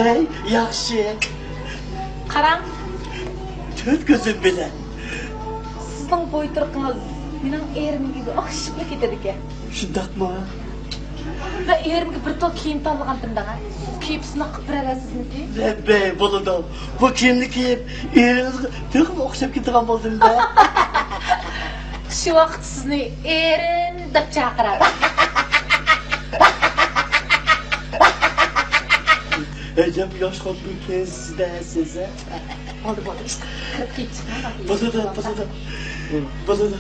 Hey, yaxşı. Qarang, Töt gözüm bilen. sizning bo'y turqingiz mening erimga o'xshab ketadi ekan. Shundaqmi? Va erimga bir to'q kiyim tanlaganimda, kiyibsini qilib berasizmi? Lebbe, bo'ladi. Bu kiyimni kiyib, eringizga to'g'ri o'xshab ketgan bo'ldim-da. Shu vaqt sizni erim deb chaqiradi. Ecem yosh xotin sizda size. Bo'ldi, işte kirib ketishgan. Bo'ladi.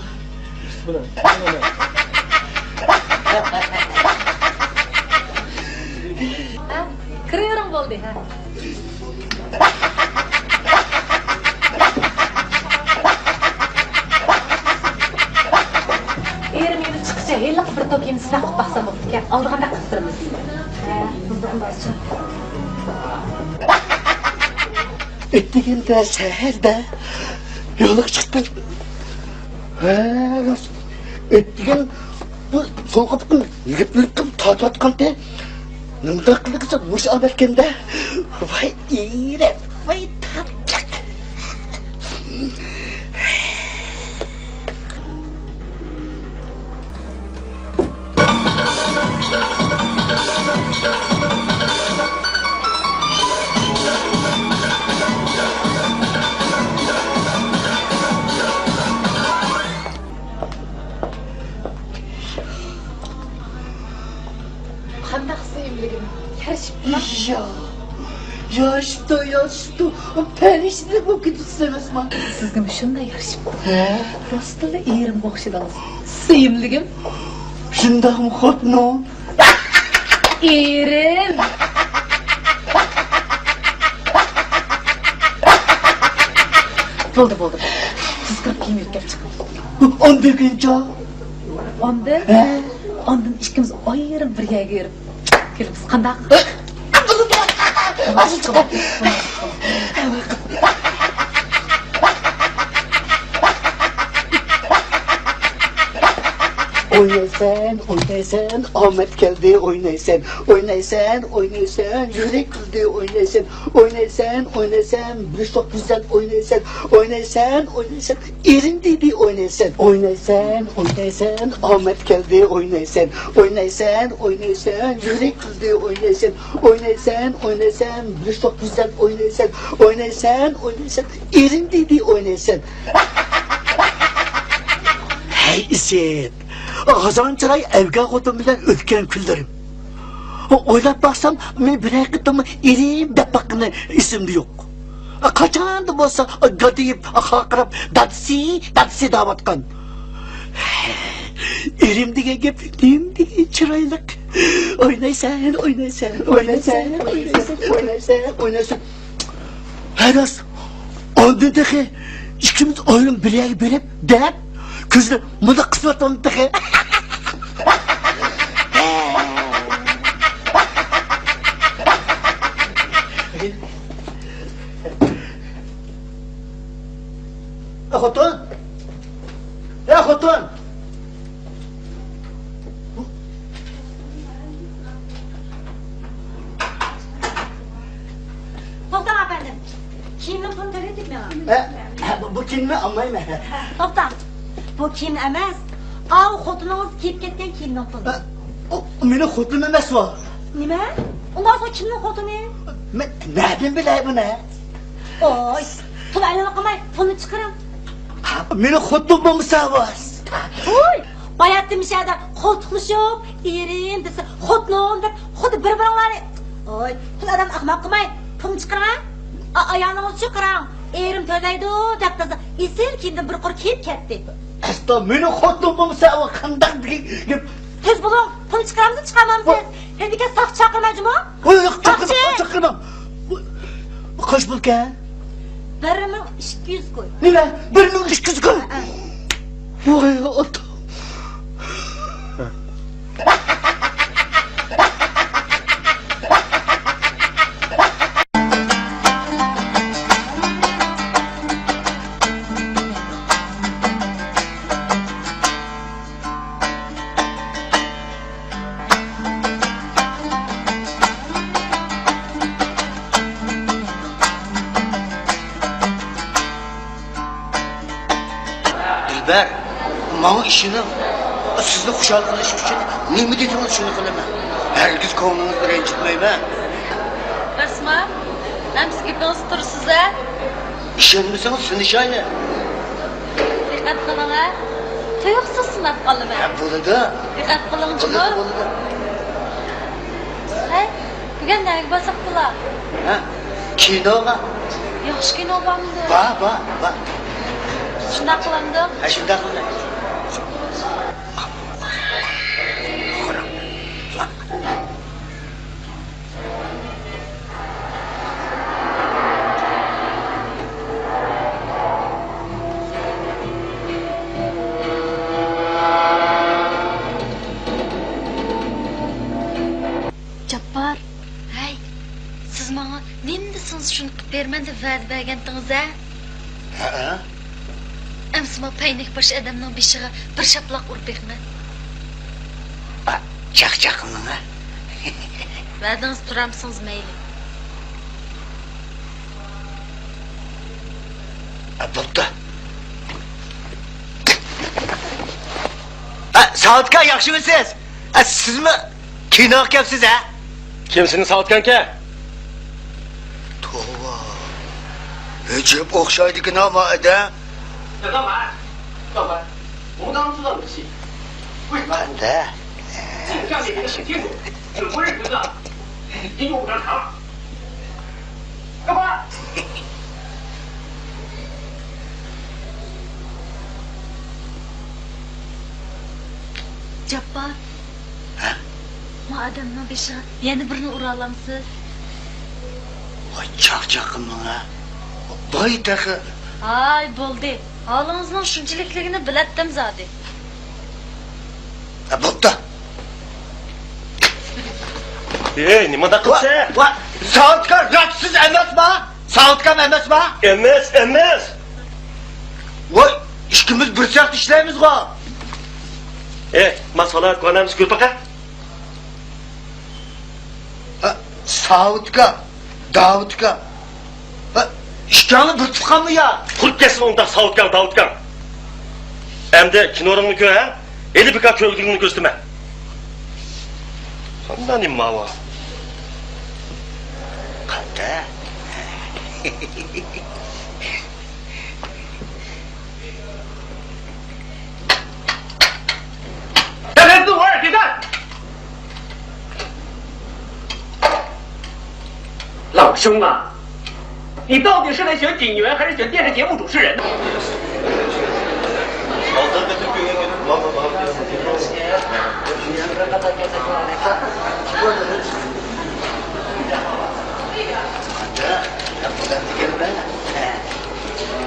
Kiravering bo'ldi, ha. Erim yurib chiqsa, heliq bir to'p kiyim sizdan qilib baxsam bo'ldi ekan. Oldiganda qilib turamiz. Ettiginde şehirde yola çıktım. Ettigen bu son kapıkın yigitliktim tatvatkan de. Nımda kılıksa muş aberkende. Vay iğre, vay tatlak. Qanday sevimligim, yarışibmi? Yaştı. Perişlik bu gidişsemezman. Sizga shunday yarışibdi. He? Rostla erimga o'xshadingiz. Sevimligim, Şundak mı xotnu? erim. Bo'ldi. Siz kirib kiyim yurib chiqing. On degince. Ondan ikkimiz ayrim bir yerga yurib kelamiz. Qanday? Oynaysan, Ahmet geldi oynaysan, yürek kıldı oynaysan, bir çok güzel oynaysan, erin dedi oynaysan, Ahmet geldi oynaysan, yürek kıldı oynaysan, bir çok güzel oynaysan, erin dedi oynaysan. Hey İzzet! Kazançıray evga kodum bilen ötken küllerim. Oylap baksam, men bir hakkıtımı erim de bakını isimli yok. Kaçandı bolsa gadıyıp, hakırıp, datsi davatkan. Erim dige gep, neyim dige çıraylık. Oynaysan. Heras, ondaki ikimiz oyun bireye verip, deyip, Kızım, bu da kısmet oldu ki. Hatun! Ya Hatun! Doktor efendim, kimlik kontrol ettik mi? Bu kimmi anlayayım mı? Doktor, bu kim emas? Av xotinimiz kiyib ketgan kiyimni puli. Meni xotinim emas bu. Nima? Undan so'ng kimning xotini? Men nereden bileyim bunu? Oy, tulaylarni qilmay, pulni chiqaring. Meni xotim bo'lmasa bu. Oy, bayatda mishada qo'ltiqlashib, erim desa, xotinim deb xuddi bir-biringlarni. Oy, pul odam ahmoq qilmay, pulni chiqaring. Ayolningiz chiqaring. Erim to'laydi deb desa, esil kiyimdan bir qor kiyib ketdi. Asla meni xotim bo'lmasa bu qanday gap? Tez bo'ling, pulni chiqaramiz, chiqarmamiz. Hech kim soq chaqirmaydimi? Yo'q, chaqirmam. Kaç pul ke? 1200 koy. Nima? 1200 koy. Voy ota. Dilber, bana işini, sizni xushal qilish uchun nima dedingiz shuni qilaman. Hargiz ko'nglingizni ranjitmayman. Rasma, hem sizga biz tursiz ha? Ishonmasangiz sinishayli. Dikkat kılın ha. Tuyuqsiz sınab qolma. Ha, bo'ladi. Dikkat kılın Bo'ladi, cumhur. bo'ladi. Hey, bugün nereye basak bular? Ha, kinoga. Yaxshi kino bormidi? Ba. Shunday qilamdi. Ha, shunday qildi. Cabbar, hey, siz bana nimdisiniz şunu bermen de vəd bergendiniz ha? Ha? Emsima peynik başı adamın beşiğe bir şaplak vurup bekme. Çak ha. Vədiniz turamsınız meyli. Bo'ldi. Saatga yaxshimisiz? Sizmi kinoga kelibsiz ha? Kimsini Saatkanka? Tova. Ecep o'xshaydigan ama ada. 干嘛？干嘛？我们刚刚知道你的戏，为什么？ Qanday? 请下面给他写清楚，只不认识的，你用不着偿。干嘛？ Cabbar, Ha? bu adamın beşiğe yeni birini uralamsız. Voy chaqchaqim ha. Boy taxi. Ay buldu. Halınızın şunçilikligini bilettim zaten. Bo'pti. Ey, nimada qilsa? Va, soatga ratsiz emasmi? Soatkam emasmi? Emas. Voy, ikkimiz bir saqt ishlaymiz-ku. Masala ko'ramiz ko'rpaqa. Soatka, Davudga. Ikkani bir tutqanmi ya? Qurib ketsin unda Saatkan. Endi kinoringni ko'r ha? Eli bika ko'rligingni ko'rsatma. Qanday nima va? Qanday?大家自我耳别干！老兄啊，你到底是来选警员还是选电视节目主持人呢？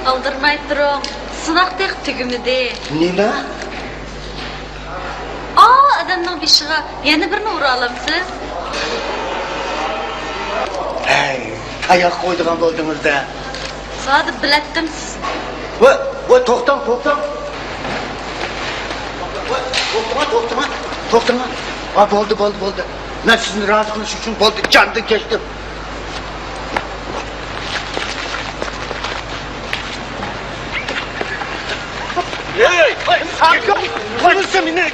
Aldırmayıp durun. Sınak tek tügümüdü. Nima? Adamın beşiğe yeni birini uralamsız. Hey, tayoq qo'ydigan bo'ldingiz-da. Zaten bilettim siz. Voy, to'xtang. To'xtang. Bo'ldi. Men sizni rozi qilish uchun bo'ldi, jondan kechdim. Ey! Saatkan! Kırmızı mı ne?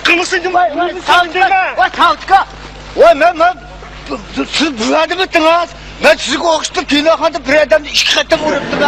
Kırmızı mı? Saatkan! Voy, men siz bularni bitdingiz. Men sizga o'xshab kinoxonada bir odamni ikki qatam uribdim.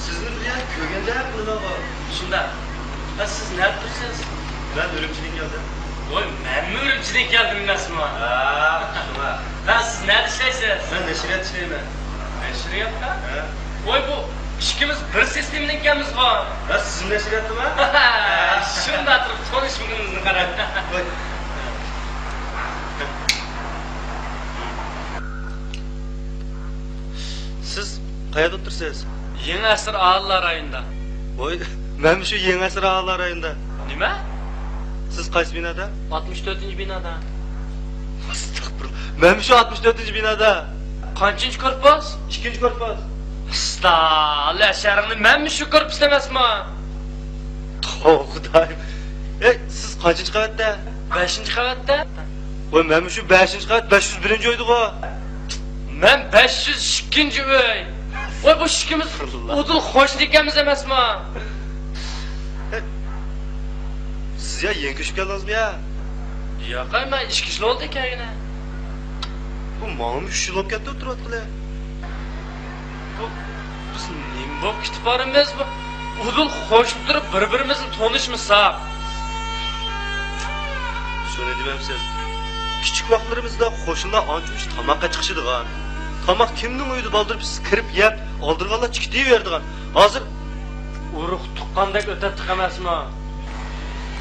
Sizni bilan ko'rganda bunaqa Shunda. Ha siz nima tursiz? men Urumchidan keldim. Voy, menmi Urumchidan keldim emasmi? Shuna. Ha siz nima ishlaysiz? Men nashriyat ishlayman. Nashriyatda? Ha. Voy bu ikkimiz bir sistemdan ekanmiz bu. Ha, siz nashriyatmi? Shunda turib tanishligimizni qarang. Voy. Siz qayerda o'tirsiz? Yangi asr ahillar rayonida. Voy, men shu Yangi asr ahillar rayonida. Nima? Siz qaysi binoda? 64-binoda. Astagfirullah. Men shu 64-binoda. Qanchinchi korpus? 2-korpus. Allah sharingni menmi shu korpusda emasmi? Xudoyim. Siz qancha qavatda? 5-qavatda? Voy, men shu 5-qavat 501-uydi-ku. Men 502-uy. Voy bu ikkimiz o'dil qo'shni ekanmiz emasmi? Siz ya yangi ko'chib keldingizmi ya? Yo'q, men ichki ishlar oldi ekangina. Bu ma'lum 3 yil bo'lib ketdi o'tiryaptilar. Biz nima bo'lib ketib boramiz bu? O'dil qo'shib turib bir-birimizni tanishmisak. Shuni demamsiz. Kichik vaqtlarimizda qo'shnilar ancha tomoqqa chiqishadigan. Tomoq kimning uyida bo'ldirib siz kirib yeb, oldirganlar chiqitaveradigan. Hozir Urug' tuqqandek o'tadi emasmi?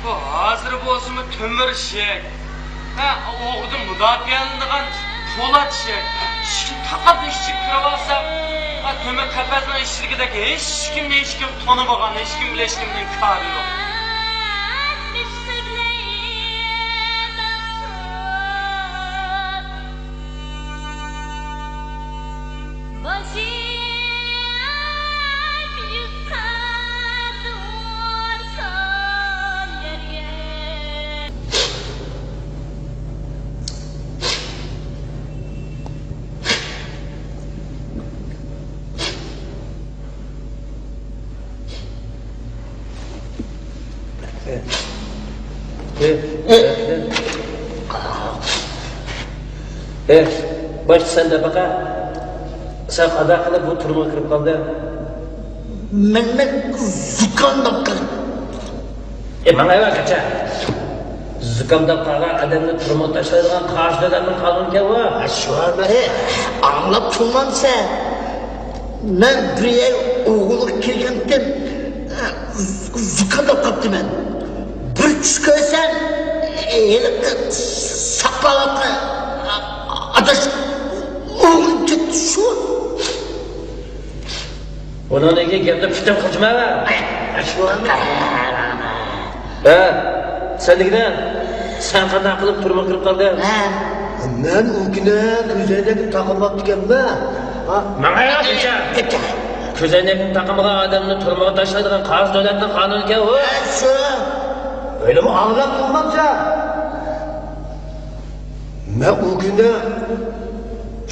Bu hozir bo'lsa-mu temir shek. Ha, o'g'di mudofialanadigan po'lat shek. Ishki taqab ishchi kirib olsa, ha temir qafasning ishligidagi hech kim tanımagan, hech kim bilan hech kimning kori yo'q. Baş sen de baka. Sen qada qilib bu turma kirib qoldi. Men zukandab qilib. Mana eva kacha. Zukamdab qolgan odamni turma tashlaydigan qarshi odamning qonuniga va. Shu bari anglab turmansa. Men bir o'g'il kelgandim. Zukandab qolibdi men. Bir tush ko'rsam, saqlab adaş o'g'lim ketdi shu. Buni nega gapni fitim qilma va. Shu Senligdan sen qanday qilib turma kirib qolding? men u kuni ko'zadagi taqimab deganman. Mana kacha. Ko'zoynakni taqamagan odamni turmaga tashlaydigan qarz davlatning qonuniga va. Shu. Öylemi anglab turmamsa. Men u kuni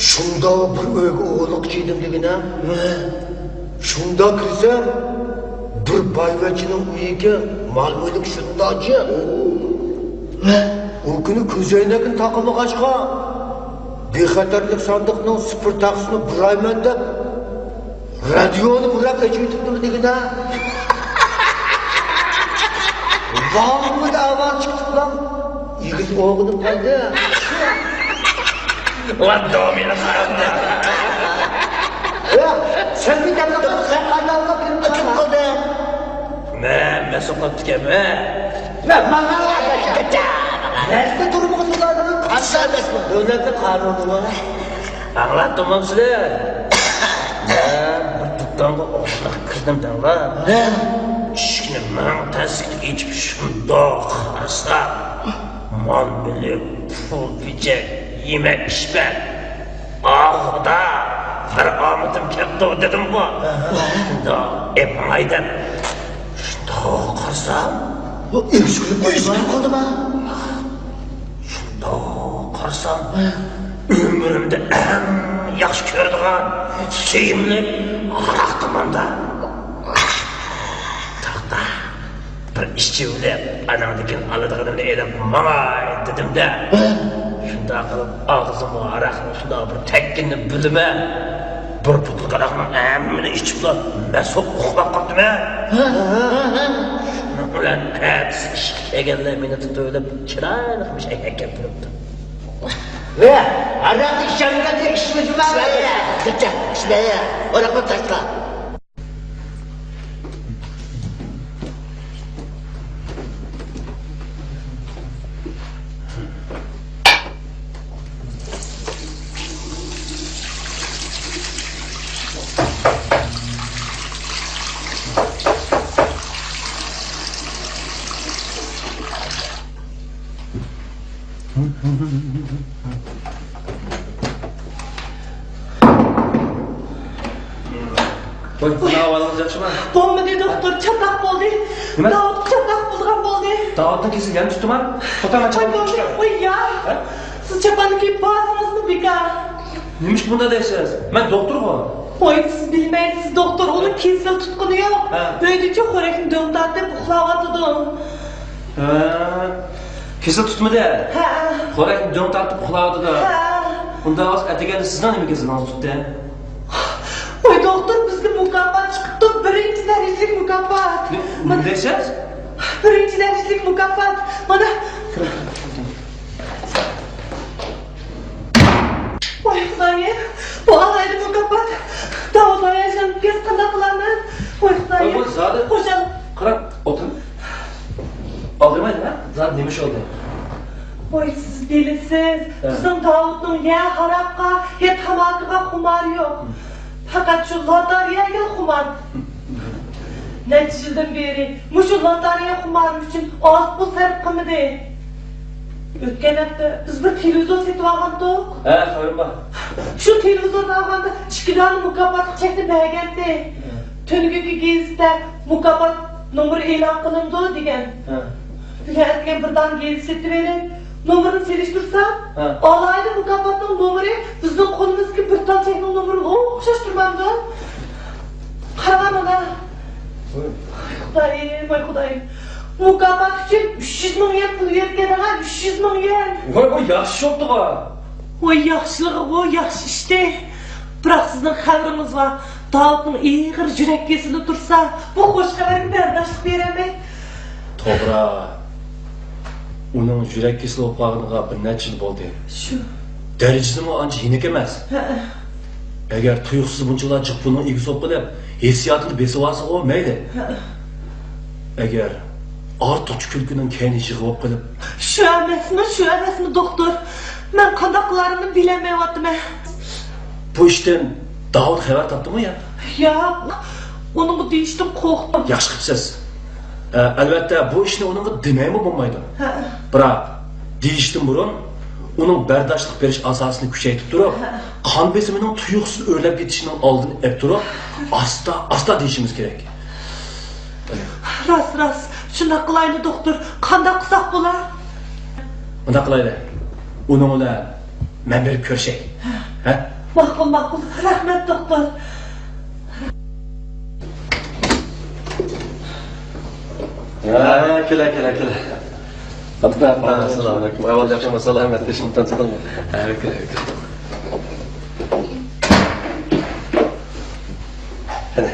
shunda bir o'yga o'g'liq chiydim degina. Shunda kirsam bir boyvachining uyiga ma'lumlik shundachi. U kuni ko'zoynakni taqamag'achqa bexatarlik sandiqning spir taqsini burayman deb radioni burab echitibdim degina. Bağımı da avar çıktı lan. Yigit oğlum kaldı. Ulan doğumuyla sarıldı. Ya sen bir dakika sen Allah'la bir kim kaldı? Ben sokup tükeme. Ben bana kaça. Nerede durumu kutladığını aşağı besme. Öyleyse kanunu var. Anlattım mı size? Ben bir dükkanı oğluna kırdım da Ne? Şimdi ben tasdik içip şundak hasta. Man bilip pul biçek, yemek içmek. Ağda bir ametim kepti o dedim bu. Şunda epmaydım. Şunda karsam. Bu ilişkilik oldu mu? Şunda karsam. Ömrümde en yaxşı gördüğüm, sevimli araktımanda. Bir işçi bilip anamdakini aladığını edip mamay dedim de şunda kılıp ağzımı arakını şunda bir tekkinni bilime bir putlu qaraqman hammani ichiblar masoq uxlab qoldim-a. Ulan hepsi ishga kelganlar meni tutib o'ylab chiroyliqmish ekan turibdi. Ve aradaki işlemden de işimiz var ya. Gidecek işleye. Oraya taşla. Voy, buni ahvolingiz yaxshimi? Bo'lmadi doktor, chatoq bo'ldi. Nima? Davud chatoq bo'lgan bo'ldi. Davotdan kesilgan tushdiman. Fotoman chaqirib chiqdim. Voy ya. Siz chapani kiyib borasizmi bekor? Nima bunda deysiz? Men doktorman. Voy siz bilmaysiz doktor, uni kesel tutquni yo'q. Böylece xo'rakni do'mtatib uxlayotdim. Kesil tutmadi. Ha. Xo'rakni do'ng tortib uxlayotdi. Ha. Unda hozir atiganda sizdan nima kesilgan tutdi? Voy doktor, bizga mukofot chiqibdi. Birinchi darajalik mukofot. Nima deysiz? Birinchi darajalik mukofot. Mana voy xudoyim, bu alayli mukofot. Davud ayasham kes qanday qilaman? Voy xudoyim. Voy zodi. Xo'jam. Qarab, o'tiring. Og'rimaydi-mi? Zod nima ish oldi? Voy siz bilasiz, bizim Davud'un ya harapqa, ya tamakiga xumar yo'q. Faqat shu loteriyaga xumar. Necha yildan beri mushu loteriya xumari uchun oz pul sarf qilmadi. O'tgan hafta biz bir televizor sotib olgandik. Ha, xabarim bor. Shu televizorni olganda 2 don mukofot chekni bergandi. Tungi gazetda mukofot nomeri e'lon qilindi degan. Uyatgan birdan gelip setib berib, nomerini selishtirsam, olayli mukofotning nomeri bizning qo'limizga bir ton chekning nomerini o'xshash turmamdi. Qarang mana. Xudoyim, voy xudoyim. Mukofot uchun 300 ming yen pul bergan-a, 300 ming yen. Voy, yaxshi shopdi-ku. Voy yaxshiligi bu, yaxshi ishdi. Biroq sizning xabaringiz bor. Davudning ig'ir yurak kesilib tursa, bu xo'sh xabarga bardoshlik beraman. To'g'ri. Uning yurak kesilib qolganiga bir necha yil bo'ldi. Shu. Darajasimi ancha yenik emas. Agar tuyuqsiz bunchalar jiqbuning egisi bo'lib qolib, hissiyotini besib olsa, o mayli. Agar ortiqcha kulkining kayni yig'ib olib qolib, Shu emasmi doktor? Men qanday qilarimni bilmayapman. bu ishdan Davud xabar topdimi ya? Yo'q. Uni bu deyishdan qo'rqdim. Yaxshi qilibsiz. Albatta bu ishni uningga demaymi bo'lmaydi. Biroq deyishdan burun uning bardoshlik berish asosini kuchaytirib turib, qon besimining tuyuqsiz o'rlab ketishining oldini olib turib, asta deyishimiz kerak. Rost. Shuna qilayli doktor. Qanday qilsak bo'lar? Bunda qilayli. Uning bilan men berib ko'rshay. Ha? Ma'qul. Rahmat doktor. Kela. Assalomu alaykum. Avval yaxshimi salomat deshim tansidimi? Ha, kela. Hadi.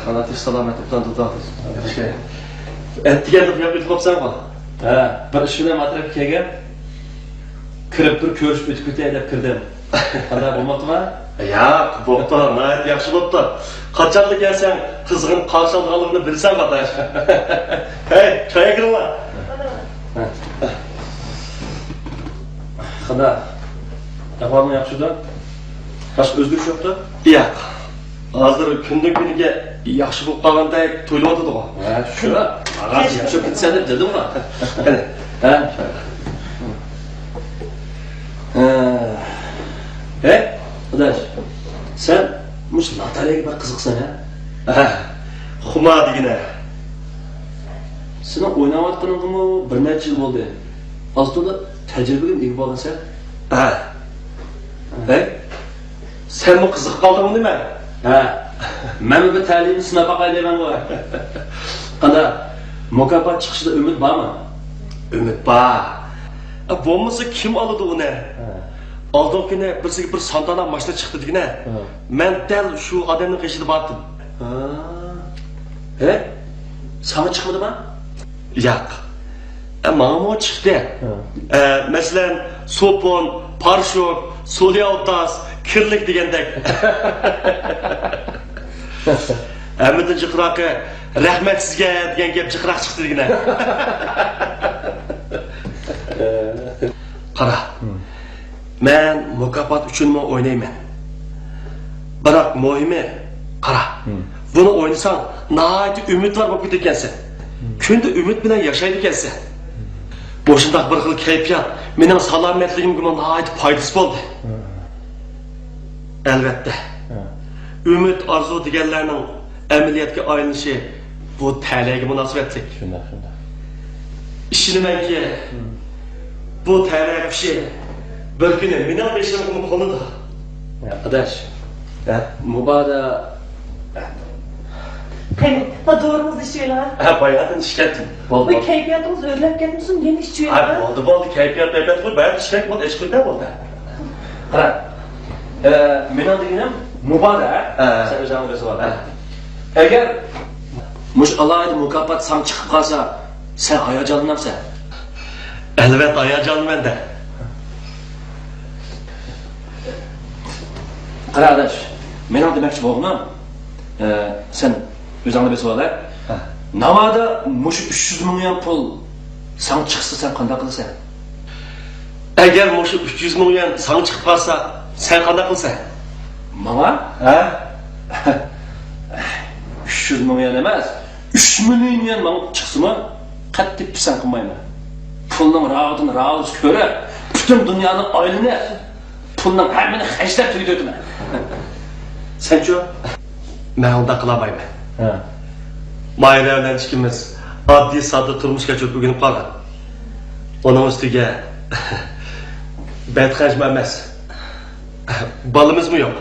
Qanday salomat tansidimiz? Yaxshi. Etgan deb gapirib qopsan-ku. Ha, bir ish bilan atrofga kelgan. Kirib bir ko'rishib o'tib ketay deb kirdim. Qanday bo'lmoqdimi? Ya, bo'pti, nayt yaxshi bo'pti. Qachonda kelsang, qizg'in qarshi olganligini bilsan qadash. Hey, choy kirma. Qanday? Ahvoling yaxshida? Boshqa o'zgarish yo'qmi? Yo'q. Hozir kundan kuniga yaxshi bo'lib qolganday to'ylayotdi-ku. Ha, shu. Ag'asi yaxshi ketsa deb dedim-ku. Ha. Hey, Adash. Sen mush loteriyaga bir qiziqsan ha? Xuma degina. Seni o'ynayotganingmi bir necha yil bo'ldi. Hozirda tajribaga ega bo'lgansan. Hey, sen bu qiziqib qoldingmi nima? Ha. Men bu ta'limni sinab boqay deyman-ku. Qanday? Mukofot chiqishida umid bormi? Umid bor. Bombası kim aldı onu? Aldığım günü bir sandana maçta çıktı digine. Ben del şu adamın kaşını baktım. Sana çıkmadı mı? Yok. Ama o çıktı. Mesela sopon, parşok, solyaltas, kirlik degendek. Әмірдің жықырақы рахмет сізге деген кеп жықырақ шықты дегіне. Қара, мен mükafat үшін ме ойнаймын. Бірақ мойыме, қара, бұны ойнасаң, наайты үміт var болып кеткенсің. Күнді үміт bilen yaşayды екенсің. Boşundaq bir xil keyfiyat, менің salametligimге naayты пайдасы болды. Elbette. Ümit arzu degenlerinin əməliyyatga aylanışı bu tələyə münasibətlik. Şunda. İşinimən ki, bu tələyə bir şey bir günü mənim beşimin konudur. Adaş, mübada... Hani, doğrumuz işiyle ha? Ha, bayağıdan şikayetim. Bu keyfiyatımız öğrenip gelmişsin, yeni işçiyle ha? Ha, oldu, keyfiyat bu, bayağı şikayet oldu, eşkülde oldu. Qara, men deganim mübada, sen özüň bilesi bar. Eger muş alaydı mukafat san çıkıp kalsa, sen hayacanlanamsan. Elbette hayacanım ben de. Qara adaş, men demoqchi bo'lganim, sen özüň bilesi bar. Navada muş 300 milyon pul san çıksa sen qanday qilasan? Eğer muş 300 milyon san çıkıp kalsa, sen qanday qilasan? Mama? 300 milyon emas, 3 milyon man çıksımı qattiq pisan qilmayman. Pulning rağıdını rağız ko'rib, bütün dunyoning oylini pulning hammani hajlab to'ydirman. Senço? Ben onda kılamayım. Mayra bilen ikimiz adli sadı turmuşga çok bugünüp kalgan. Onun üstüge bedhacma emas. Balımız mı yok?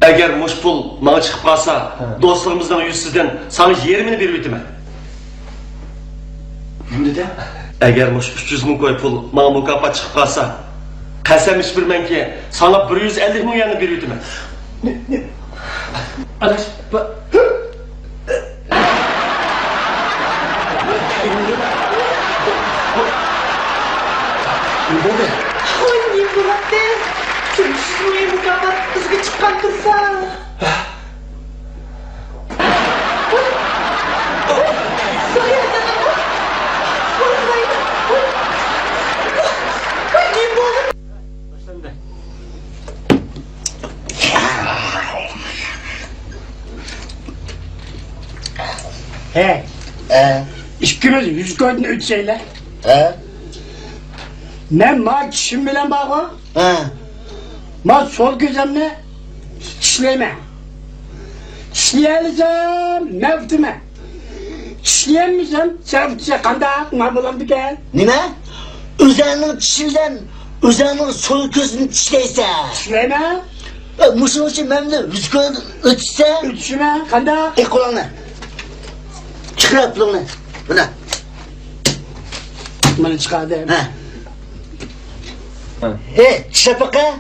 Eğer muş pul bana çıkıp kalsa, dostlarımızdan yüzsüzden sana 20'ni bir bitime. Şimdi de? Eğer muş 300 bin koy pul bana mukafat çıkıp kalsa, kasem iş bilmem ki sana 150 milyonu bir bitime. Adaş, Oy, ne buladı? Çünkü bu kadar kızgı çıkan kızsa. He. İşkiniz yüz koydun ütseyle. Ben ma kişim bilen bağı. Ma sol gözümle çişleyme. Çişleyelisem mevtime. Çişleyemeysem sevtise kandak ma bulan diken. Nime? Üzerinin çişinden, üzerinin sol gözünü çişleyse. Çişleyme. Muşun için memnun, yüz koydun ütse. Ütüşüme kandak. Kulağını. Çıkar kulağını. Buna. Bana çıkardım. Şapaka.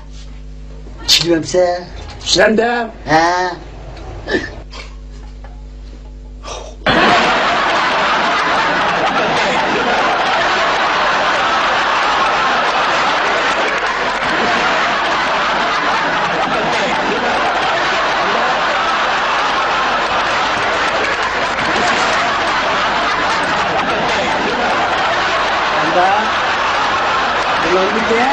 Çilmemse. Sen de. Ulan bir de.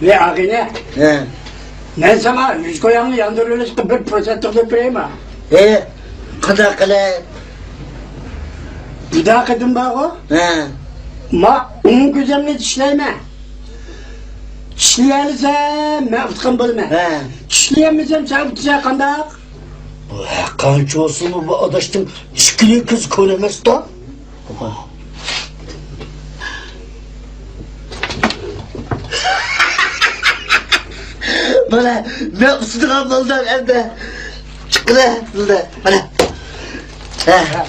Ve ağine. Ben sana yüz koyanlı yandırılıştı 1% vereyim ha. Kadar kadar. Bir daha kadın bağı. Ma onun güzelini çişleyme. Çişleyelisem mevtkın bilme. Çişleyemezsem sevtise kandak. Kançı olsun mu bu adaştım işkili kız koyamaz da. Bana ne ısıtıkan buldan evde. Çıkıla buldan. Bana.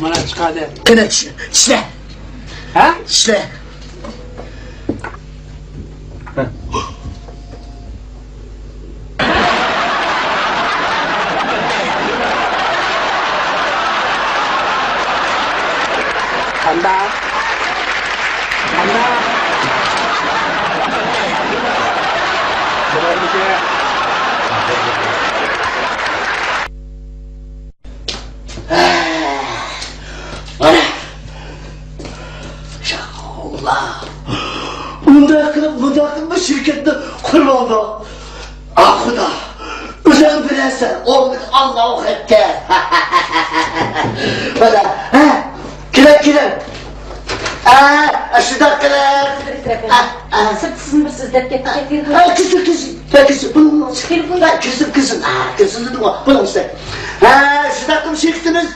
Bana çık hadi. Kına çişle. Ha? Çişle. Anda. Anda. Bulan bir şey. Bana. Ya Allah. Bunda kılıp şirkette kuruldu. Ah Huda. Özel bilensen oğlum Allahu Ekber. Bana. Kiler. Şu dakikalar. Sırtsızın bir söz dep kettik. Kızım. Kızım dedim o. Bunu işte. Şu dakika mı çektiniz?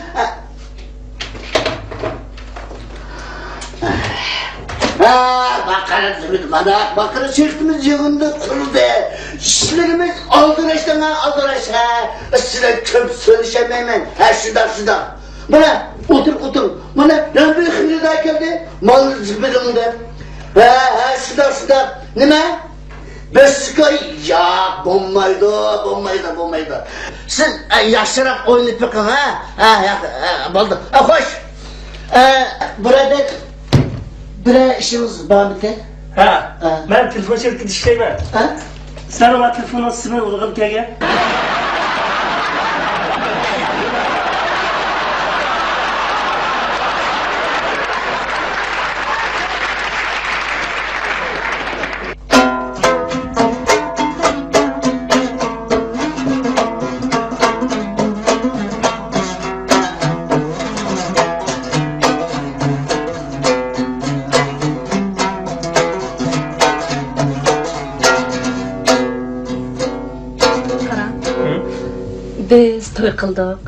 Bakara çektimiz yığında kuruldu. İşlerimiz aldıraçtan aldıraç. Size köp söyleşemeyim. Şurada. Bana otur. Bana ne bir hırı daha geldi. Mal zıbırımda. Şurada. Ne? Beşikay ya bombaydı. Sen yaşarak oynayıp bakın Baldı. Hoş. Burada işimiz var mı de? Ben telefon şirketi işleymen. Sen ona telefonun ismini uygun kege. Biz toy qildik.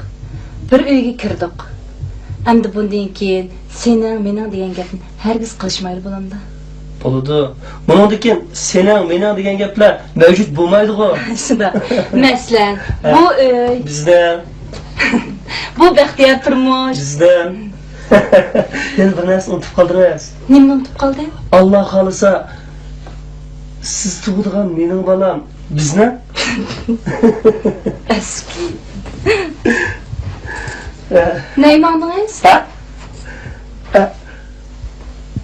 Bir uyga kirdik. Endi bundan keyin sening mening degan gapni hargiz qilishmaydi bo'lamda. Bo'ladi. Bundan keyin sening mening degan gaplar mavjud bo'lmaydi-ku. Shunda. Masalan, bu uy Bizdan, bu baxtiyor turmush. bizdan. Yana bir narsa unutib qoldirasiz. Nimani unutib qolding? Alloh xolisa siz tug'dirgan mening bolam bizni Eski. Neymandingiz?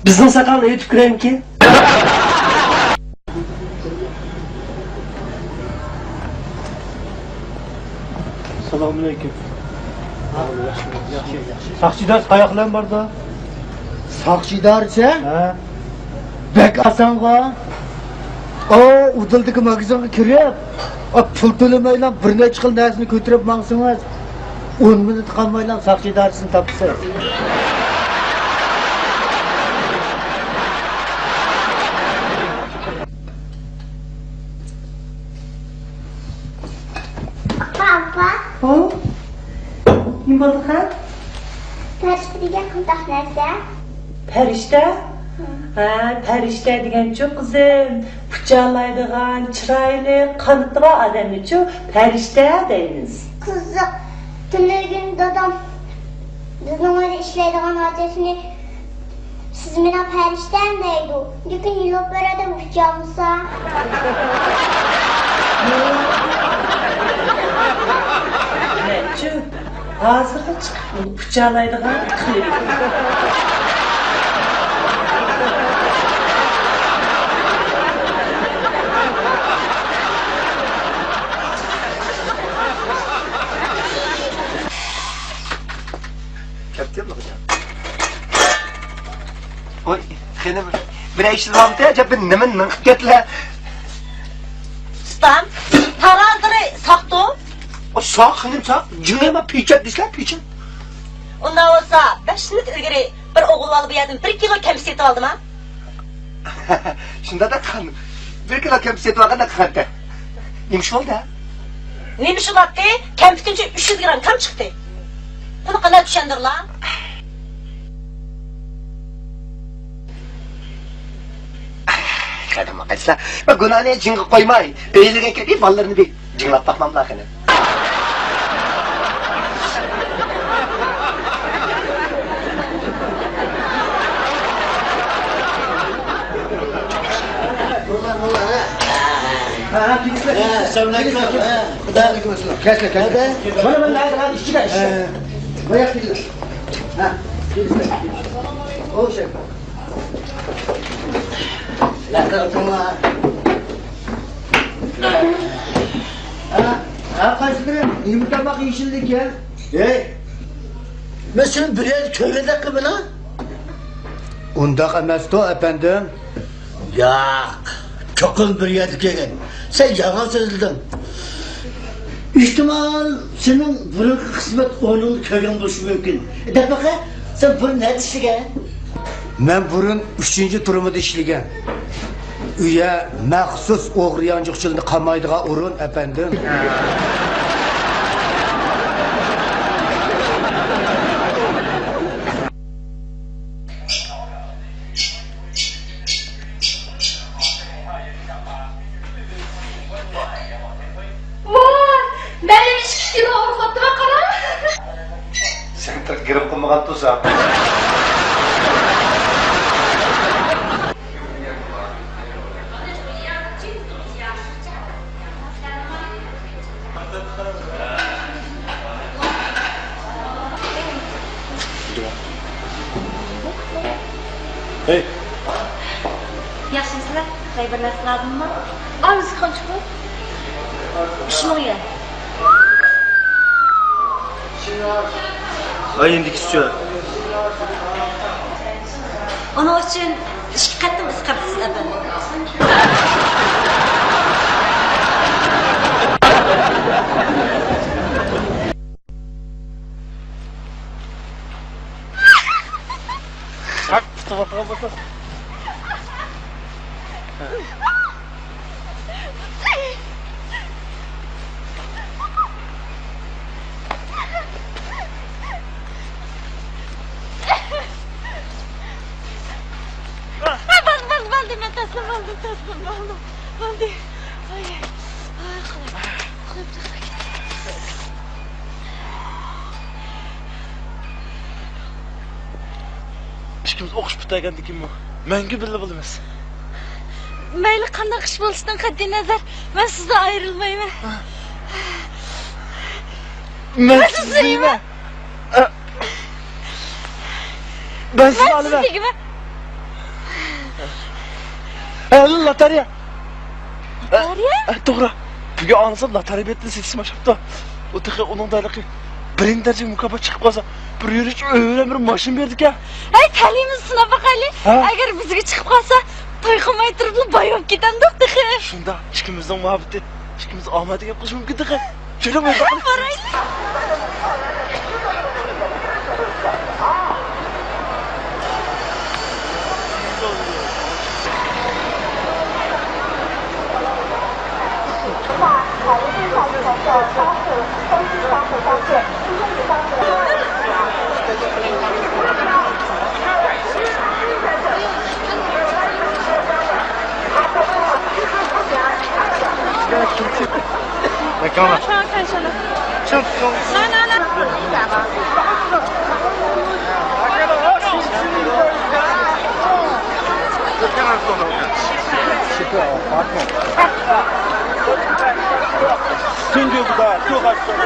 bizning soqolni yutib kiraymi-ki? Assalomu alaykum. Saqchidor qayoqlar borda? Saqchidorcha? Ha? Bek asanga. Udildagi magazinga kirib, pul to'lamaylan bir necha xil narsani ko'tarib maqsangiz 10 minut qolmaylan saqchidorsini topsiz. Papa, Kim bo'ldi ha? farishta degan qandoq narsa? Farishta? Farishta degan-chu qizim, puchaqlaydigan, chiroyli, qanotli odamni-chu farishta deymiz. Qiziq. Tunlargun dadam bizning uyda ishlaydigan otasini siz meni farishtam deydi. Lekin yilib beradi puchaqmisa. Nechu? Hozirda chiqib puchaqlaydigan qilib. Oy, xene bir işlamda acaba nimen ketla. Ustam, tarazini saqdi. O sağ xenim sağ. Cingema piçat dislar piçat. Undan olsa 5 minut ilgari bir o'g'il olib yedim, 1 kilo kamsi etib oldim ha. Shunda da qan. 1 kilo kamsi etib olganda qancha? Nimish bo'ldi? Nima shulatdi? Kampitincha 300 gram kam chiqdi. Buni qanday tushundirlar? Kadama kaçsa. Bak günahını cingı koymay. Beyliğe gelip ballarını bir cinglat bakmam lazım. Selamünaleyküm. Kes. Bana ben daha işçi de işçi. Bayak gidiyor. Ha. O şey. Kaçtırın. Yumurta bak yeşillik ya. Ben senin bir köylede kımı lan? Unda emasdi efendim. Ya, çok bir yer gelin. Sen yalan söyledin. İhtimal senin bunun kısmet onun köyün boşu mümkün. De bakayım, sen bunu ne işlegen? Men burun 3-cü turumda işlegen. Üye məxsus oğriyancıqçılığını qamaydığa urun efendim. Benim iş gibi orkutma karar. Sen tek girip kılmagan tuza. Hey. Yaxshimisilar? Bir narsa lazımmi? Al sıkan çıkma. İşim o'yi. Ay endi kichik. Onun uchun ishga qattiq isqabsiz efendim. Bak, bak. Baldi, men taslim oldim. Baldi. Ay. İkimiz o'qish bitagandan keyin mangu birga bo'lamiz. Mayli qanday ish bo'lishidan qat'iy nazar, men sizdan ayrilmayman. Men sizman. Ben sizni olaman. Loteriya. To'g'ri. Bugun anasa loteriya betini seçmashibdi. O'tiga uning daliqi birinchi daraja mukofot chiqib qolsa, bir yurish o'ylan bir mashina berdik-a. Ay, talimiz sinab baqaylik. Agar bizga chiqib qolsa, to'y qilmay turib boyib ketamiz, o'tiga. Shunda ikkimizning muhabbati, ikkimiz omadiga qo'shish mumkin-da. Keling, boraylik. 잠깐만. 튕겨보다 뛰어갔어.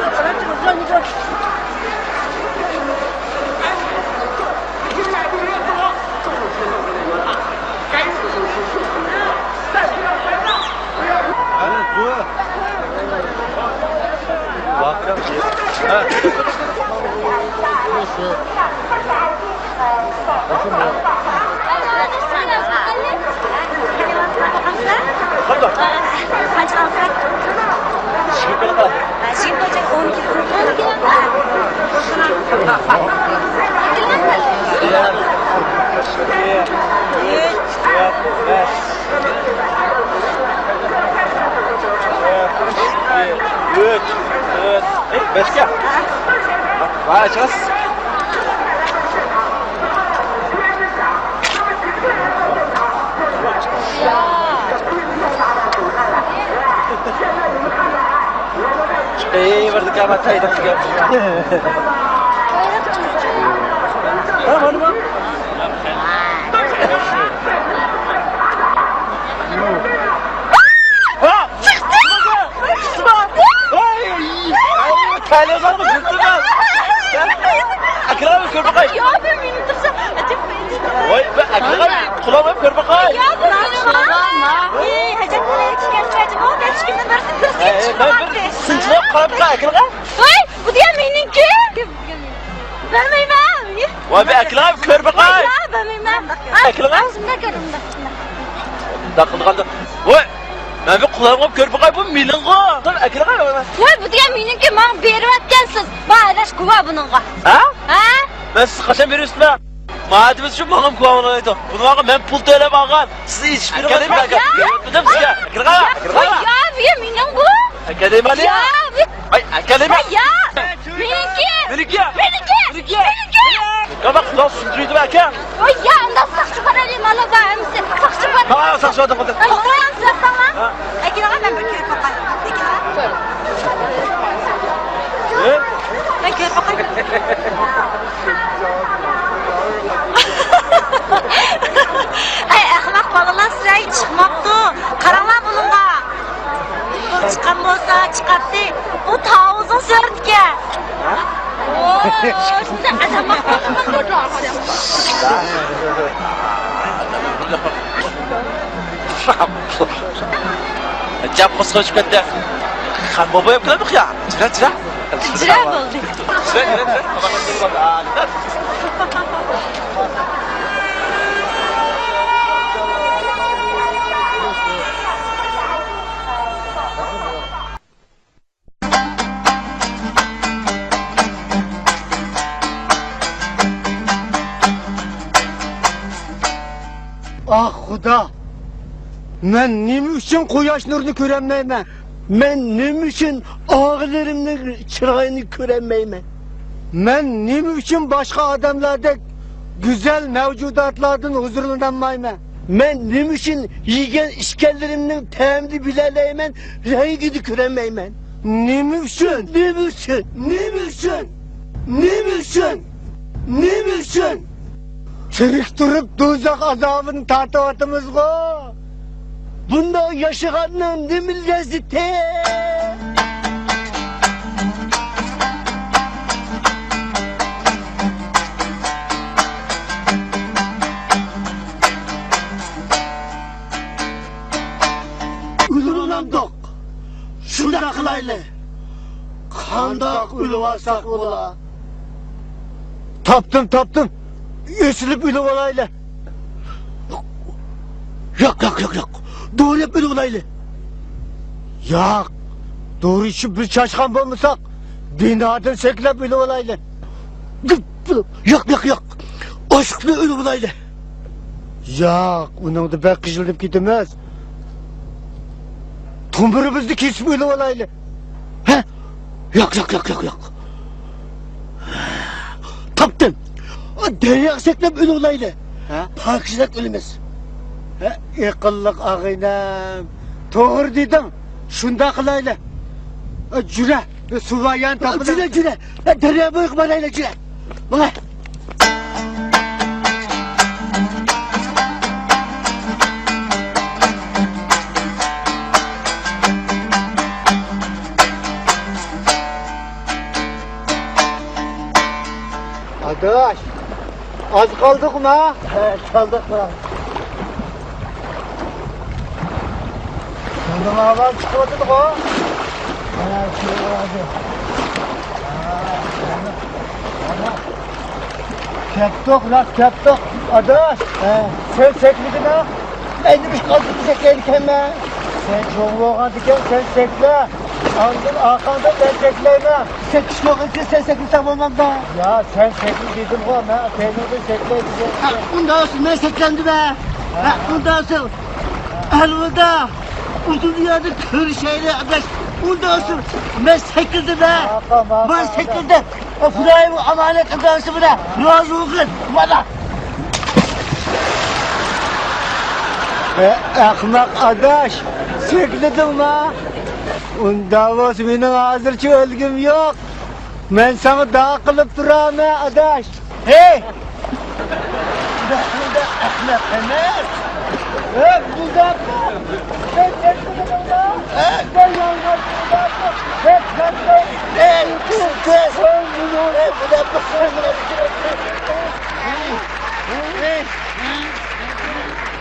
Başka? Başkas. Ya. mukabat tayda qilgan. Ha, mana bu. Ha! Telefonu kırdılar. Akram kör bakay. Ya ben beni dursa. Vay be Akram kulağıma kör bakay. Ya ben ama. Hacet nereye çıkartacağım? O da çıkındı versin dursun. Ben sınçına kalıp da Akram. Vay bu diye benimki. Vermeyeyim abi. Vay be Akram kör bakay. Ya vermeyeyim. Akram. Ağzımda görün bak. Dakıldı. Vay. Ben bir kulağıma kör bakay bu milin go. Dur Akram. Vay bu diye benimki bana berip etkensiz. Bağdaş kuva bununla. Ha? Ha? Ben siz kaçan veriyorsun be? Mademiz için bağım kulağımına oydu. Bunu bakın ben pul töyle bağım. Sizi hiçbir kadar bir dakika. Yapmadım size. Akram. Ya bir benim bu. Akademi hadi. Ya bir. Ay akademi. Ya. Benimki. Benimki. Benimki. Kabak kulağım sündürüydü be Akram. Oy ya anda saksı parayım ala bağımsın. Saksı parayım. Tamam saksı hadi hadi. Tamam tamam. Akira ben bir kere bakayım. Ben kere bakayım. Ay ahmak balalar sırayı çıkmaktı. Karama bununla. Bu çıkan olsa çıkarttı. O ta uzun sürdü ki. Ooo şimdi adamlar balalar Cep kıskıç gitti. Kan baba yapıladık ya. Çıra çıra. Çıra oldu. Çıra. Ah Xudo, men nima uchun quyosh nurini ko'rolmayman? Men nima uchun og'ilarimning chiroyini ko'rolmayman? Men nima uchun boshqa odamlardek go'zal mavjudotlardan huzurlanolmayman? Men nima uchun yegan ishkanlarimning ta'mini bilalayman, rangini ko'rolmayman? Nima uchun? Nima uchun? Nima uchun? Nima uchun? Nima uchun? Tirik turib do'zax azobini tortyapmiz-ku. Bunda yaşayanın nima lazzati? Ululandık. Şunda kılaylı. Kandak uluvasak ola. Taptım. Esilip ülüp olaylı. Yok. Doğru yap böyle olaylı. Yok. Doğru işi biz şaşkan bulmasak binadan seklep ülüp olaylı. Yok. Aşklı ölü olaylı. Yok. Onun da pek kıcılıp gitmez. Tumburumuzu kesip ülüp olaylı. He? Yok. Taptım. Derya seklep ölü olaylı. Parkçılık ölmez. Yıkıllık ağinem. Doğru dedim. Şunda kılaylı. Cüre. Suvayan tapıda. Cüre. Derya boyuk manayla cüre. Bana. Adaş. Az kaldık mı? Kaldık mı? Bunun hava çıkmadık o. Keptok. Adaş. Sen sekmedin ha? Ben de bir kaldık sekerken ben. Sen çok loğan diken sen sekle. Andın arkanda ben sekleyemem. Sekiz lokantı sen sekilsem olmam da. Ya sen sekli dedim o ha. Sen de sekle. Bundan olsun ben seklendi be. Bundan olsun. Elvada. Uzun dünyada kır şeyle arkadaş. Bundan olsun ben sekildim be. Ben sekildim. O Fıray'ın amanet adamsı buna. Razı olsun. Bana. Ahmak adaş. Sekledin mi? Unda boz mening hozircha o'lgim yo'q. Men sana da'vo qilib turaman, adash. Hey! Bunda ahmoq emas. Buldaqmi? Sen nima? Ben yalnız buldaqmi? Ben